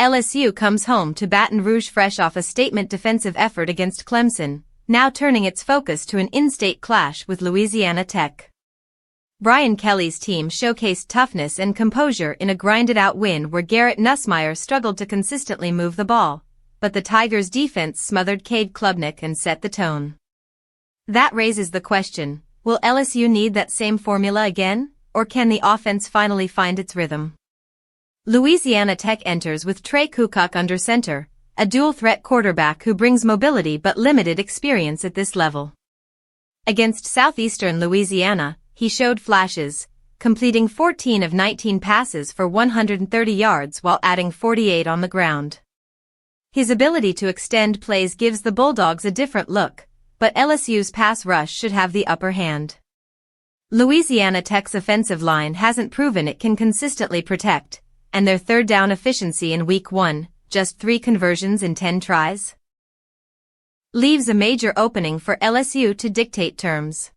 LSU comes home to Baton Rouge fresh off a statement defensive effort against Clemson, now turning its focus to an in-state clash with Louisiana Tech. Brian Kelly's team showcased toughness and composure in a grinded-out win where Garrett Nussmeier struggled to consistently move the ball, but the Tigers' defense smothered Caden and set the tone. That raises the question, will LSU need that same formula again, or can the offense finally find its rhythm? Louisiana Tech enters with Trey Kukuk under center, a dual-threat quarterback who brings mobility but limited experience at this level. Against southeastern Louisiana, he showed flashes, completing 14 of 19 passes for 130 yards while adding 48 on the ground. His ability to extend plays gives the Bulldogs a different look, but LSU's pass rush should have the upper hand. Louisiana Tech's offensive line hasn't proven it can consistently protect, and their third down efficiency in Week 1, just 3 conversions in 10 tries, leaves a major opening for LSU to dictate terms.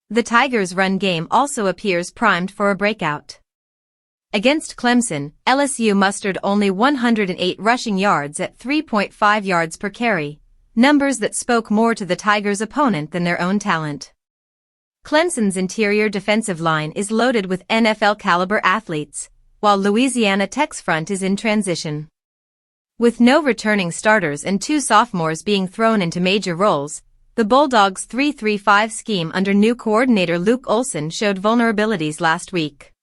The Tigers' run game also appears primed for a breakout. Against Clemson, LSU mustered only 108 rushing yards at 3.5 yards per carry, numbers that spoke more to the Tigers' opponent than their own talent. Clemson's interior defensive line is loaded with NFL-caliber athletes, while Louisiana Tech's front is in transition. With no returning starters and 2 sophomores being thrown into major roles, the Bulldogs' 3-3-5 scheme under new coordinator Luke Olson showed vulnerabilities last week.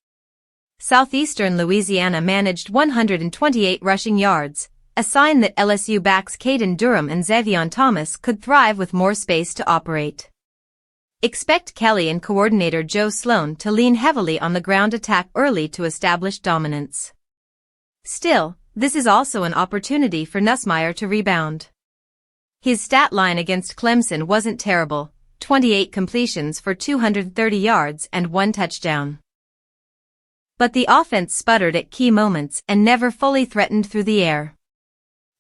Southeastern Louisiana managed 128 rushing yards, a sign that LSU backs Caden Durham and Zavion could thrive with more space to operate. Expect Kelly and coordinator Joe Sloan to lean heavily on the ground attack early to establish dominance. Still, this is also an opportunity for Nussmeier to rebound. His stat line against Clemson wasn't terrible, 28 completions for 230 yards and 1 touchdown. But the offense sputtered at key moments and never fully threatened through the air.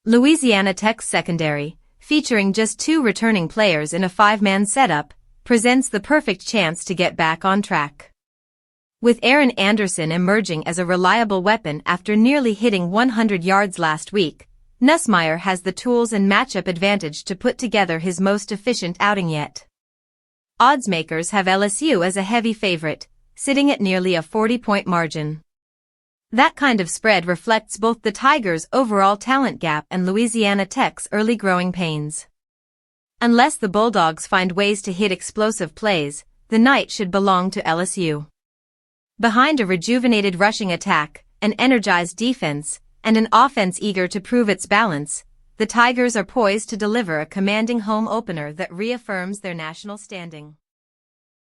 Louisiana Tech's secondary, featuring just 2 returning players in a 5-man setup, presents the perfect chance to get back on track. With Aaron Anderson emerging as a reliable weapon after nearly hitting 100 yards last week, Nussmeier has the tools and matchup advantage to put together his most efficient outing yet. Oddsmakers have LSU as a heavy favorite, sitting at nearly a 40-point margin. That kind of spread reflects both the Tigers' overall talent gap and Louisiana Tech's early growing pains. Unless the Bulldogs find ways to hit explosive plays, the night should belong to LSU. Behind a rejuvenated rushing attack, an energized defense, and an offense eager to prove its balance, the Tigers are poised to deliver a commanding home opener that reaffirms their national standing.